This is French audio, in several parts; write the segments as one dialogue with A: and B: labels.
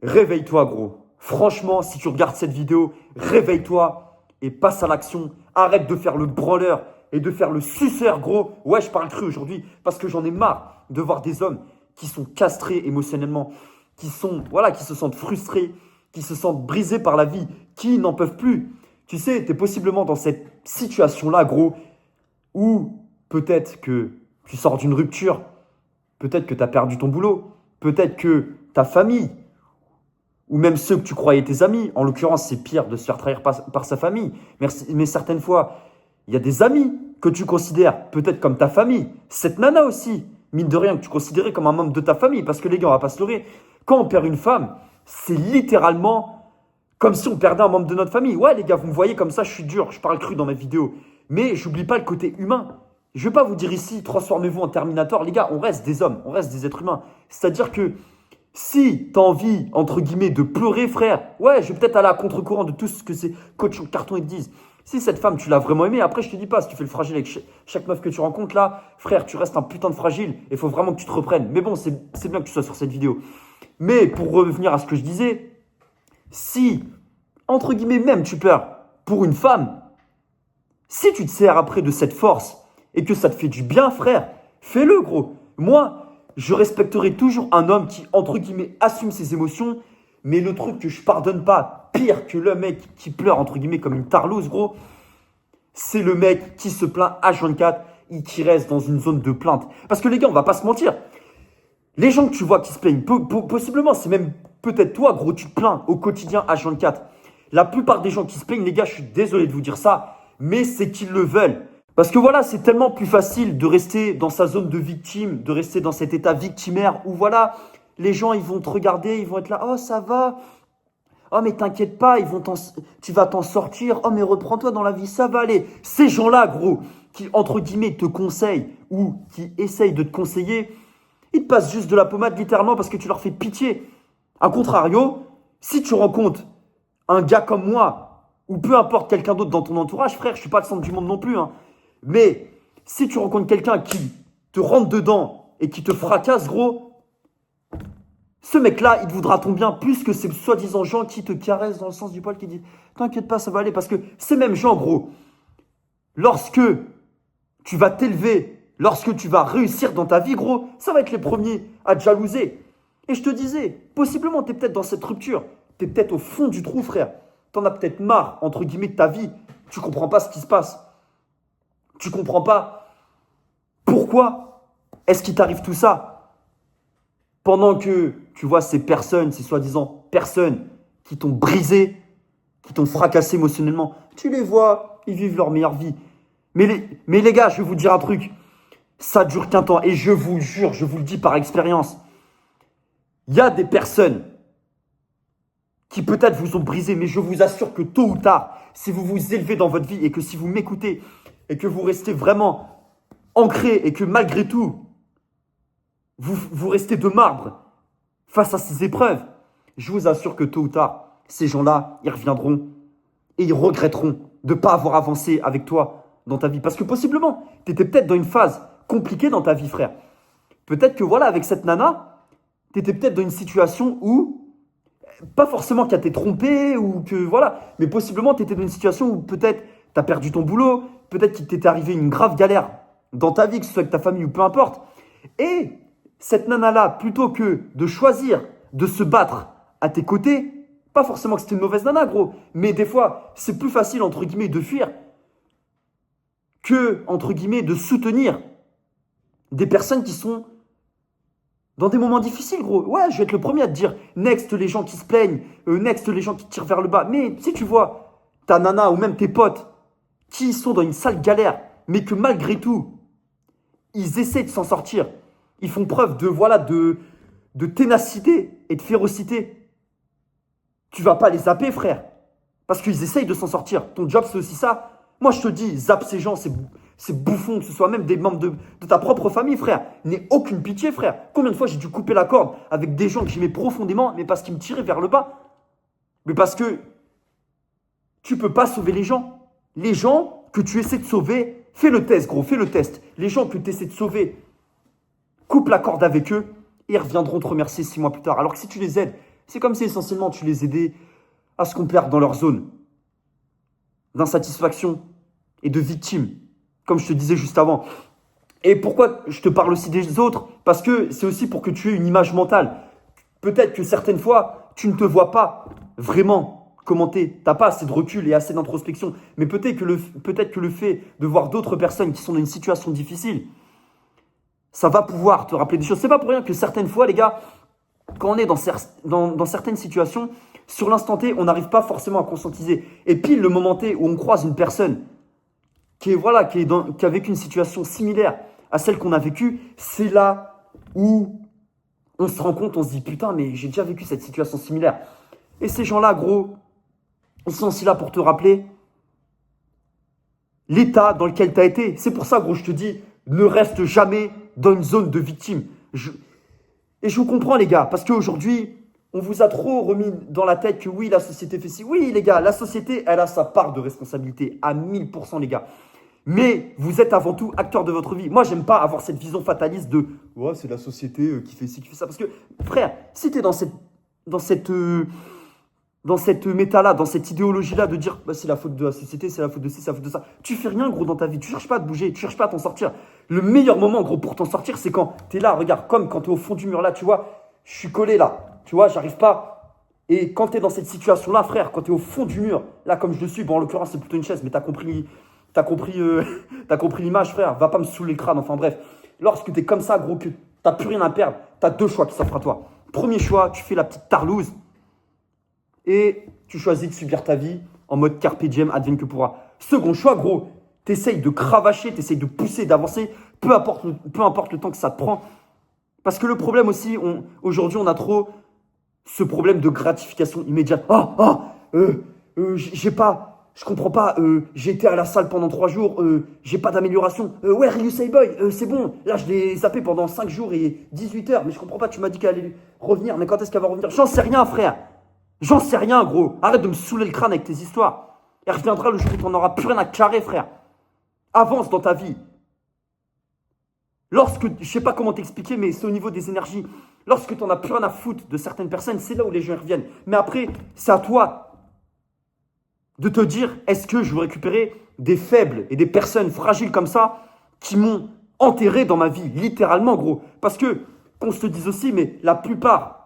A: Réveille-toi, gros. Franchement, si tu regardes cette vidéo, réveille-toi et passe à l'action. Arrête de faire le branleur et de faire le suceur, gros. Ouais, je parle cru aujourd'hui parce que j'en ai marre de voir des hommes qui sont castrés émotionnellement, qui se sentent frustrés, qui se sentent brisés par la vie, qui n'en peuvent plus. Tu sais, tu es possiblement dans cette situation-là, gros, où peut-être que tu sors d'une rupture, peut-être que tu as perdu ton boulot, peut-être que ta famille ou même ceux que tu croyais tes amis. En l'occurrence, c'est pire de se faire trahir par sa famille. Mais certaines fois, il y a des amis que tu considères peut-être comme ta famille. Cette nana aussi, mine de rien, que tu considérais comme un membre de ta famille. Parce que les gars, on va pas se leurrer. Quand on perd une femme, c'est littéralement comme si on perdait un membre de notre famille. Ouais, les gars, vous me voyez comme ça, je suis dur, je parle cru dans mes vidéos. Mais j'oublie pas le côté humain. Je vais pas vous dire ici, transformez-vous en Terminator. Les gars, on reste des hommes, on reste des êtres humains. C'est-à-dire que si tu as envie, entre guillemets, de pleurer, frère, ouais, je vais peut-être aller à contre-courant de tout ce que ces coachs en carton ils te disent. Si cette femme, tu l'as vraiment aimée, après, je te dis pas, si tu fais le fragile avec chaque meuf que tu rencontres là, frère, tu restes un putain de fragile et il faut vraiment que tu te reprennes. Mais bon, c'est bien que tu sois sur cette vidéo. Mais pour revenir à ce que je disais, si, entre guillemets, même tu pleures pour une femme, si tu te sers après de cette force et que ça te fait du bien, frère, fais-le, gros. Moi, je respecterai toujours un homme qui, entre guillemets, assume ses émotions. Mais le truc que je pardonne pas, pire que le mec qui pleure, entre guillemets, comme une tarlouse, gros, c'est le mec qui se plaint H24 et qui reste dans une zone de plainte. Parce que les gars, on va pas se mentir. Les gens que tu vois qui se plaignent, possiblement, c'est même peut-être toi, gros, tu te plains au quotidien H24. La plupart des gens qui se plaignent, les gars, je suis désolé de vous dire ça, mais c'est qu'ils le veulent. Parce que voilà, c'est tellement plus facile de rester dans sa zone de victime, de rester dans cet état victimaire où voilà, les gens, ils vont te regarder, ils vont être là, oh ça va, oh mais t'inquiète pas, tu vas t'en sortir, oh mais reprends-toi dans la vie, ça va aller. Ces gens-là, gros, qui entre guillemets te conseillent ou qui essayent de te conseiller, ils te passent juste de la pommade littéralement parce que tu leur fais pitié. A contrario, si tu rencontres un gars comme moi, ou peu importe quelqu'un d'autre dans ton entourage, frère, je suis pas le centre du monde non plus, hein. Mais si tu rencontres quelqu'un qui te rentre dedans et qui te fracasse, gros, ce mec-là, il te voudra ton bien plus que ces soi-disant gens qui te caressent dans le sens du poil, qui disent « T'inquiète pas, ça va aller ». Parce que ces mêmes gens, gros, lorsque tu vas t'élever, lorsque tu vas réussir dans ta vie, gros, ça va être les premiers à te jalouser. Et je te disais, possiblement, tu es peut-être dans cette rupture. Tu es peut-être au fond du trou, frère. Tu en as peut-être marre, entre guillemets, de ta vie. Tu comprends pas ce qui se passe. Tu comprends pas pourquoi est-ce qu'il t'arrive tout ça pendant que tu vois ces personnes, ces soi-disant personnes qui t'ont brisé, qui t'ont fracassé émotionnellement. Tu les vois, ils vivent leur meilleure vie. Mais les gars, je vais vous dire un truc. Ça dure qu'un temps et je vous jure, je vous le dis par expérience. Il y a des personnes qui peut-être vous ont brisé, mais je vous assure que tôt ou tard, si vous vous élevez dans votre vie et que si vous m'écoutez, et que vous restez vraiment ancré et que malgré tout, vous restez de marbre face à ces épreuves, je vous assure que tôt ou tard, ces gens-là, ils reviendront et ils regretteront de ne pas avoir avancé avec toi dans ta vie. Parce que possiblement, tu étais peut-être dans une phase compliquée dans ta vie, frère. Peut-être que voilà, avec cette nana, tu étais peut-être dans une situation où, pas forcément qu'elle t'ait trompé ou que voilà, mais possiblement tu étais dans une situation où peut-être tu as perdu ton boulot, peut-être qu'il t'était arrivé une grave galère dans ta vie, que ce soit avec ta famille ou peu importe. Et cette nana-là, plutôt que de choisir de se battre à tes côtés, pas forcément que c'était une mauvaise nana, gros, mais des fois, c'est plus facile, entre guillemets, de fuir que, entre guillemets, de soutenir des personnes qui sont dans des moments difficiles, gros. Ouais, je vais être le premier à te dire, next les gens qui se plaignent, next les gens qui tirent vers le bas. Mais si tu vois ta nana ou même tes potes qui sont dans une sale galère, mais que malgré tout, ils essaient de s'en sortir. Ils font preuve de, voilà, de ténacité et de férocité. Tu vas pas les zapper, frère. Parce qu'ils essayent de s'en sortir. Ton job, c'est aussi ça. Moi, je te dis, zappe ces gens, c'est bouffon, que ce soit même des membres de ta propre famille, frère. N'aie aucune pitié, frère. Combien de fois j'ai dû couper la corde avec des gens que j'aimais profondément, mais parce qu'ils me tiraient vers le bas. Mais parce que tu peux pas sauver les gens. Les gens que tu essaies de sauver, fais le test, gros, fais le test. Les gens que tu essaies de sauver, coupe la corde avec eux et ils reviendront te remercier 6 mois plus tard. Alors que si tu les aides, C'est comme si essentiellement tu les aidais à se complaire dans leur zone d'insatisfaction et de victime, comme je te disais juste avant. Et pourquoi je te parle aussi des autres? Parce que c'est aussi pour que tu aies une image mentale. Peut-être que certaines fois, tu ne te vois pas vraiment commenter. Tu n'as pas assez de recul et assez d'introspection. Mais peut-être que le fait de voir d'autres personnes qui sont dans une situation difficile, ça va pouvoir te rappeler des choses. C'est pas pour rien que certaines fois, les gars, quand on est dans certaines situations, sur l'instant T, on n'arrive pas forcément à conscientiser. Et pile le moment T où on croise une personne qui a vécu une situation similaire à celle qu'on a vécue, c'est là où on se rend compte, on se dit putain, mais j'ai déjà vécu cette situation similaire. Et ces gens-là, gros, ils sont aussi là pour te rappeler l'état dans lequel tu as été. C'est pour ça, gros, je te dis, ne reste jamais dans une zone de victime. Et je vous comprends, les gars, parce qu'aujourd'hui, on vous a trop remis dans la tête que oui, la société fait ci. Oui, les gars, la société, elle a sa part de responsabilité à 1000%, les gars. Mais vous êtes avant tout acteur de votre vie. Moi, j'aime pas avoir cette vision fataliste de ouais, c'est la société qui fait ci, qui fait ça. Parce que, frère, si tu es dans cette méta-là, dans cette idéologie-là de dire bah, c'est la faute de la société, c'est la faute de ci, c'est la faute de ça, tu fais rien, gros, dans ta vie. Tu cherches pas à te bouger, tu cherches pas à t'en sortir. Le meilleur moment, gros, pour t'en sortir, c'est quand tu es là, regarde, comme quand tu es au fond du mur là, tu vois, je suis collé là. Tu vois, j'arrive pas. Et quand tu es dans cette situation-là, frère, quand tu es au fond du mur, là, comme je le suis, bon, en l'occurrence, c'est plutôt une chaise, mais tu as compris, t'as compris l'image, frère. Va pas me saouler le crâne. Enfin, bref. Lorsque tu es comme ça, gros, que tu n'as plus rien à perdre, tu as deux choix qui s'offrent à toi. Premier choix, tu fais la petite tarlouse et tu choisis de subir ta vie en mode carpe diem, advienne que pourra. Second choix, gros, tu essayes de cravacher, tu essayes de pousser, d'avancer, peu importe le temps que ça te prend. Parce que le problème aussi, aujourd'hui, on a trop ce problème de gratification immédiate. Je comprends pas, j'ai été à la salle pendant 3 jours, j'ai pas d'amélioration. Ouais, Ryu Boy, c'est bon, là je l'ai zappé pendant 5 jours et 18 heures, mais je comprends pas, tu m'as dit qu'elle allait revenir, mais quand est-ce qu'elle va revenir? J'en sais rien, frère. J'en sais rien, gros. Arrête de me saouler le crâne avec tes histoires. Elle reviendra le jour où tu n'en auras plus rien à carrer, frère. Avance dans ta vie. Lorsque, je sais pas comment t'expliquer, mais c'est au niveau des énergies. Lorsque tu n'en as plus rien à foutre de certaines personnes, c'est là où les gens reviennent. Mais après, c'est à toi de te dire, est-ce que je veux récupérer des faibles et des personnes fragiles comme ça qui m'ont enterré dans ma vie, littéralement, gros. Parce que, qu'on se le dise aussi, mais la plupart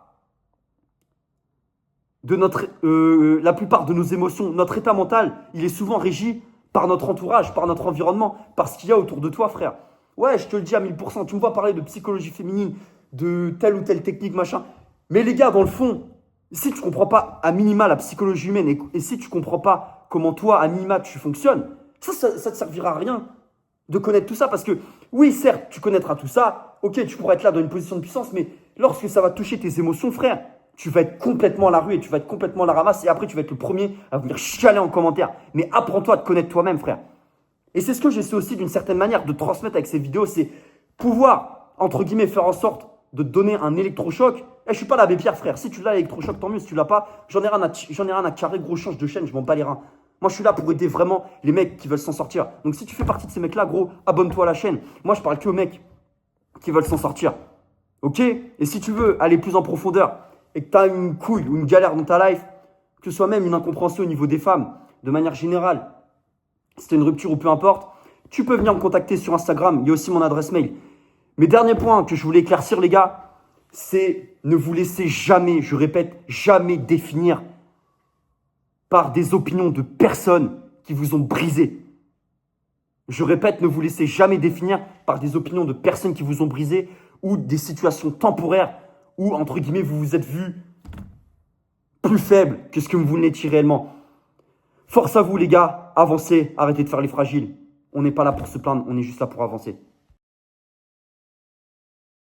A: de nos émotions, notre état mental, il est souvent régi par notre entourage, par notre environnement, par ce qu'il y a autour de toi, frère. Ouais, je te le dis à 1000%. Tu me vois parler de psychologie féminine, de telle ou telle technique, machin. Mais les gars, dans le fond, si tu ne comprends pas à minima la psychologie humaine et si tu ne comprends pas comment toi, à minima, tu fonctionnes, ça ne te servira à rien de connaître tout ça. Parce que oui, certes, tu connaîtras tout ça. Ok, tu pourras être là dans une position de puissance, mais lorsque ça va toucher tes émotions, frère, tu vas être complètement à la rue et tu vas être complètement à la ramasse. Et après, tu vas être le premier à venir chialer en commentaire. Mais apprends-toi à te connaître toi-même, frère. Et c'est ce que j'essaie aussi d'une certaine manière de transmettre avec ces vidéos, c'est pouvoir, entre guillemets, faire en sorte de te donner un électrochoc. Je suis pas l'abbé Pierre, frère. Si tu l'as, l'électrochoc, tant mieux. Si tu l'as pas, j'en ai rien à carrer, gros, change de chaîne, je m'en bats les reins. Moi, je suis là pour aider vraiment les mecs qui veulent s'en sortir. Donc, si tu fais partie de ces mecs-là, gros, abonne-toi à la chaîne. Moi, je parle que aux mecs qui veulent s'en sortir. Ok? Et si tu veux aller plus en profondeur et que tu as une couille ou une galère dans ta life, que ce soit même une incompréhension au niveau des femmes, de manière générale, si tu as une rupture ou peu importe, tu peux venir me contacter sur Instagram. Il y a aussi mon adresse mail. Mais dernier point que je voulais éclaircir, les gars, c'est ne vous laissez jamais, je répète, jamais définir par des opinions de personnes qui vous ont brisé. Je répète, ne vous laissez jamais définir par des opinions de personnes qui vous ont brisé ou des situations temporaires où, entre guillemets, vous vous êtes vu plus faible que ce que vous l'étiez réellement. Force à vous, les gars, avancez, arrêtez de faire les fragiles. On n'est pas là pour se plaindre, on est juste là pour avancer.